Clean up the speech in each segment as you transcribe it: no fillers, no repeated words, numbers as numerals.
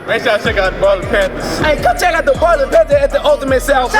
Make sure y'all check out the Boiling Panthers. Hey, come check out the Boiling Panthers at the Ultimate South.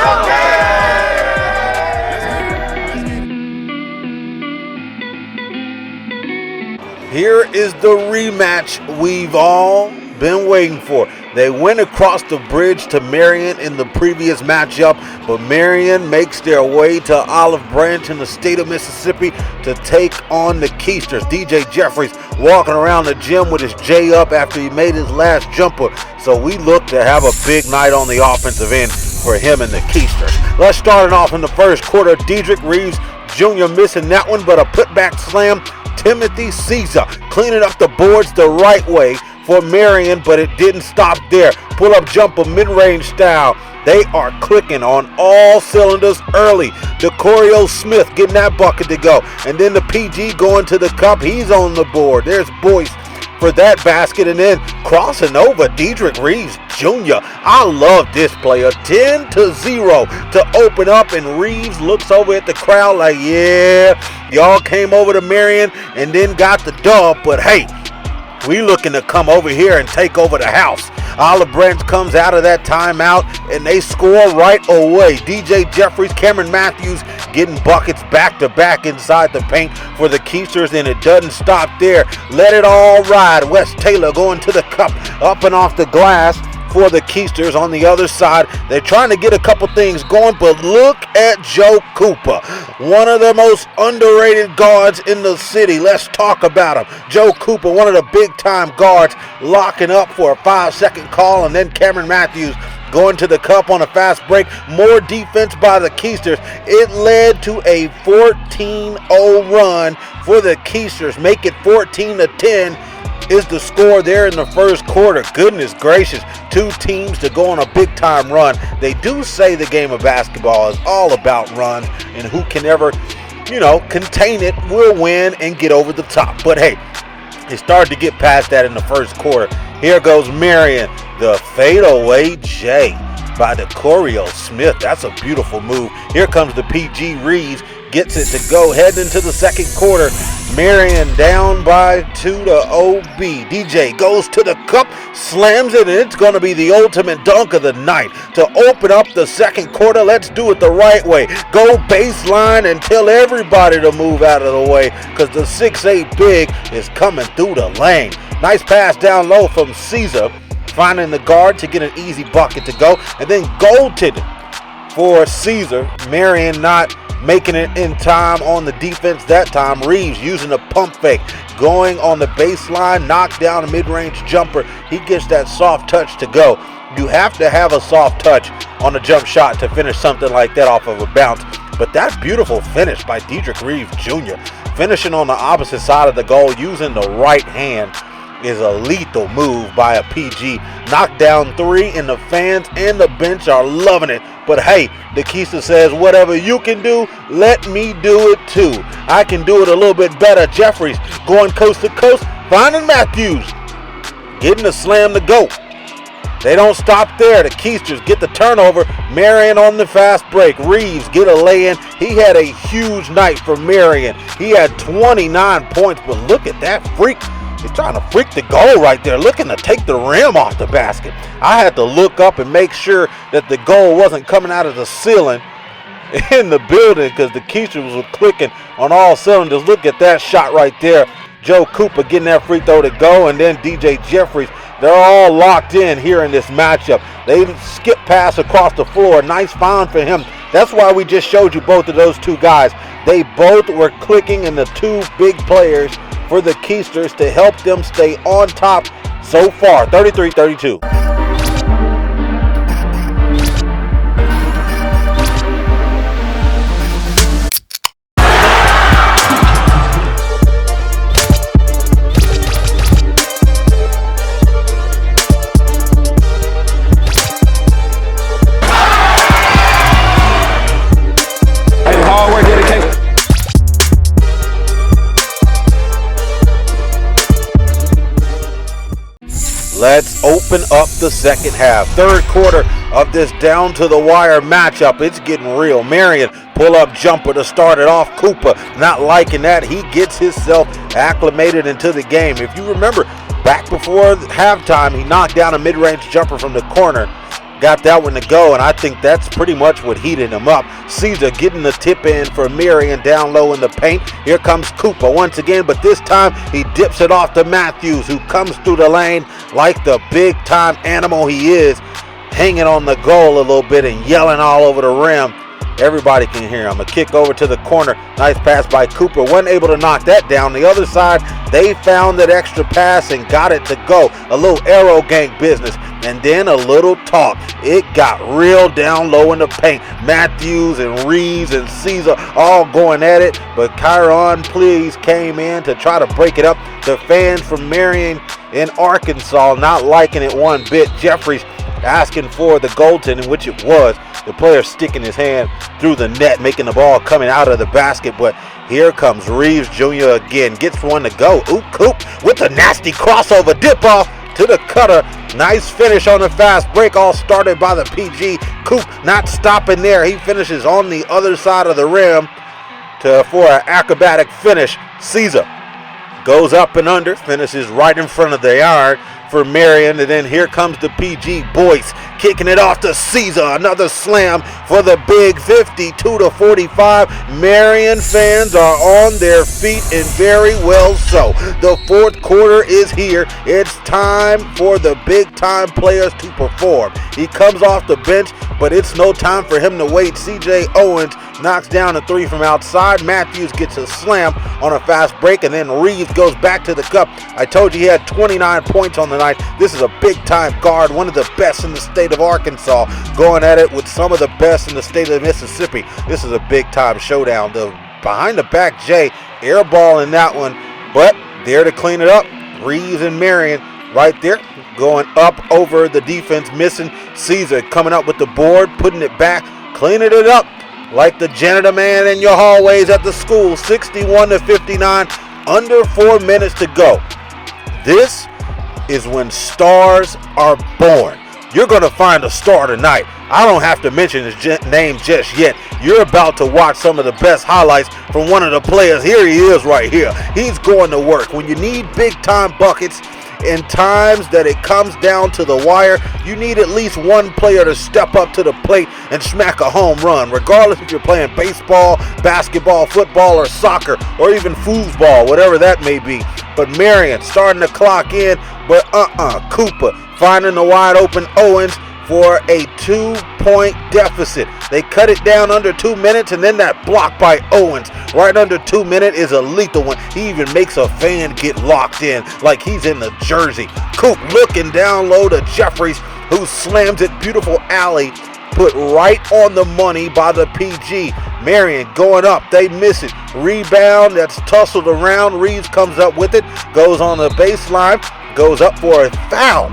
Here is the rematch we've all been waiting for. They went across the bridge to Marion in the previous matchup, but Marion makes their way to Olive Branch in the state of Mississippi to take on the Keisters. DJ Jeffries walking around the gym with his J up after he made his last jumper. So we look to have a big night on the offensive end for him and the Keisters. Let's start it off in the first quarter. Dedrick Reeves Jr. missing that one, but a putback slam. Timothy Caesar cleaning up the boards the right way for Marion, but it didn't stop there. Pull-up jumper, mid-range style. They are clicking on all cylinders early. DeCorio Smith getting that bucket to go. And then the PG going to the cup. He's on the board. There's Boyce for that basket. And then crossing over, Dedrick Reeves Jr. I love this player. 10-0 to open up. And Reeves looks over at the crowd like, yeah, y'all came over to Marion and then got the dub. But hey, we looking to come over here and take over the house. Olive Branch comes out of that timeout and they score right away. DJ Jeffries, Cameron Matthews getting buckets back to back inside the paint for the Keisters, and it doesn't stop there. Let it all ride. Wes Taylor going to the cup, up and off the glass for the Keisters. On the other side, they're trying to get a couple things going, but look at Joe Cooper, one of the most underrated guards in the city. Let's talk about him. Joe Cooper, one of the big-time guards, locking up for a 5-second call, and then Cameron Matthews going to the cup on a fast break. More defense by the Keisters. It led to a 14-0 run for the Keisters. Make it 14-10. Is the score there in the first quarter. Goodness gracious, two teams to go on a big time run. They do say the game of basketball is all about runs, and who can ever, contain it will win and get over the top. But hey, it started to get past that in the first quarter. Here goes Marion, the fadeaway J by DeCorio Smith. That's a beautiful move. Here comes the PG. Reeves gets it to go. Heading into the second quarter, Marion down by 2 to OB. DJ goes to the cup, slams it, and it's going to be the ultimate dunk of the night. To open up the second quarter, let's do it the right way. Go baseline and tell everybody to move out of the way, because the 6'8 big is coming through the lane. Nice pass down low from Caesar, finding the guard to get an easy bucket to go, and then Golden for Caesar. Marion not making it in time on the defense that time. Reeves using a pump fake, going on the baseline, knocked down a mid-range jumper. He gets that soft touch to go. You have to have a soft touch on a jump shot to finish something like that off of a bounce. But that beautiful finish by Dedrick Reeves Jr. finishing on the opposite side of the goal using the right hand is a lethal move by a PG. Knocked down three, and the fans and the bench are loving it. But hey, the Keisters says, whatever you can do, let me do it too. I can do it a little bit better. Jeffries going coast to coast, finding Matthews, getting the slam to go. They don't stop there. The Keisters get the turnover. Marion on the fast break. Reeves get a lay-in. He had a huge night for Marion. He had 29 points, but look at that freak. He's trying to freak the goal right there, looking to take the rim off the basket. I had to look up and make sure that the goal wasn't coming out of the ceiling in the building, because the Keisters were clicking on all cylinders. Look at that shot right there. Joe Cooper getting that free throw to go, and then DJ Jeffries. They're all locked in here in this matchup. They skip pass across the floor. Nice find for him. That's why we just showed you both of those two guys. They both were clicking in the two big players for the Keisters to help them stay on top so far. 33-32. Let's open up the second half. Third quarter of this down-to-the-wire matchup. It's getting real. Marion pull-up jumper to start it off. Cooper not liking that. He gets himself acclimated into the game. If you remember, Back before halftime, he knocked down a mid-range jumper from the corner. Got that one to go, and I think that's pretty much what heated him up. Caesar getting the tip in for Marion down low in the paint. Here comes Cooper once again, but this time he dips it off to Matthews, who comes through the lane like the big-time animal he is, hanging on the goal a little bit and yelling all over the rim. Everybody can hear him. A kick over to the corner. Nice pass by Cooper. Wasn't able to knock that down. The other side, they found that extra pass and got it to go. A little arrow gang business. And then a little talk. It got real down low in the paint. Matthews and Reeves and Caesar all going at it. But Kyron Please came in to try to break it up. The fans from Marion in Arkansas not liking it one bit. Jeffries asking for the goaltending, which it was. The player sticking his hand through the net, making the ball coming out of the basket. But here comes Reeves Jr. again. Gets one to go. Ooh, Coop with a nasty crossover. Dip off to the cutter. Nice finish on the fast break. All started by the PG. Coop not stopping there. He finishes on the other side of the rim for an acrobatic finish. Caesar goes up and under. Finishes right in front of the iron for Marion, and then here comes the PG Boyce kicking it off to Caesar. Another slam for the big 52-45. Marion fans are on their feet, and very well so. The fourth quarter is here. It's time for the big time players to perform. He comes off the bench, but it's no time for him to wait. CJ Owens knocks down a three from outside. Matthews gets a slam on a fast break, and then Reeves goes back to the cup. I told you he had 29 points on the night. This is a big-time guard, one of the best in the state of Arkansas, going at it with some of the best in the state of Mississippi. This is a big-time showdown. The behind-the-back Jay airballing that one, but there to clean it up. Reeves and Marion right there, going up over the defense, missing. Caesar coming up with the board, putting it back, cleaning it up like the janitor man in your hallways at the school. 61-59, under 4 minutes to go. This is when stars are born. You're going to find a star tonight. I don't have to mention his name just yet. You're about to watch some of the best highlights from one of the players. Here he is right here. He's going to work. When you need big-time buckets in times that it comes down to the wire, you need at least one player to step up to the plate and smack a home run, regardless if you're playing baseball, basketball, football, or soccer, or even foosball, whatever that may be. But Marion starting to clock in, but Cooper finding the wide open Owens for a 2-point deficit. They cut it down under 2 minutes, and then that block by Owens right under 2 minutes is a lethal one. He even makes a fan get locked in like he's in the jersey. Coop looking down low to Jeffries, who slams it. Beautiful alley put right on the money by the PG. Marion going up, they miss it. Rebound that's tussled around. Reeves comes up with it, goes on the baseline, goes up for a foul.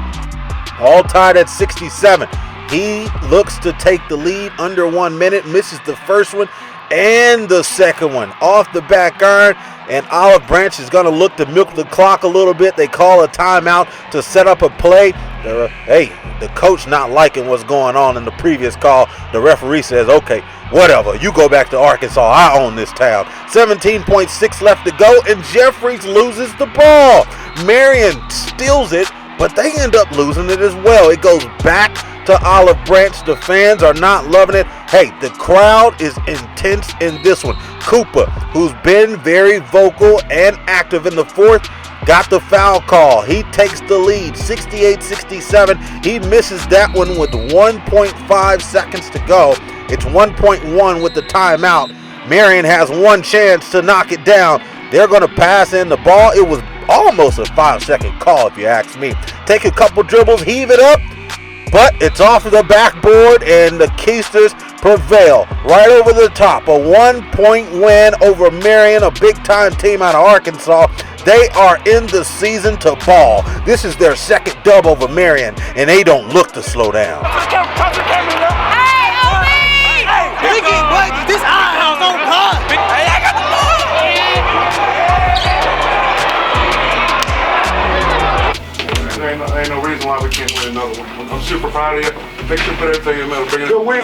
All tied at 67. He looks to take the lead under 1 minute, misses the first one and the second one off the back iron, and Olive Branch is going to look to milk the clock a little bit. They call a timeout to set up a play. The coach not liking what's going on in the previous call. The referee says, okay, whatever, you go back to Arkansas. I own this town. 17.6 left to go, and Jeffries loses the ball. Marion steals it, but they end up losing it as well. It goes back to Olive Branch. The fans are not loving it. Hey, the crowd is intense in this one. Cooper, who's been very vocal and active in the fourth, got the foul call. He takes the lead, 68-67. He misses that one with 1.5 seconds to go. It's 1.1 with the timeout. Marion has one chance to knock it down. They're going to pass in the ball. It was almost a 5-second call, if you ask me. Take a couple dribbles, heave it up, but it's off of the backboard, and the Keisters prevail right over the top. A 1-point win over Marion, a big-time team out of Arkansas. They are in the season to ball. This is their second dub over Marion, and they don't look to slow down. Hey, OB! Hey, this house on God. Hey, I got the ball. Ain't no reason why we can't win another one. I'm super proud of you. Make sure you put everything in the middle. Bring it. Good win.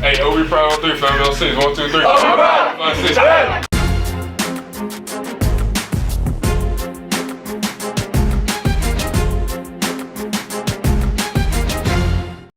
Hey, OB proud on 3, family. On 6. 1, 2, 3. OB proud. 5, 6.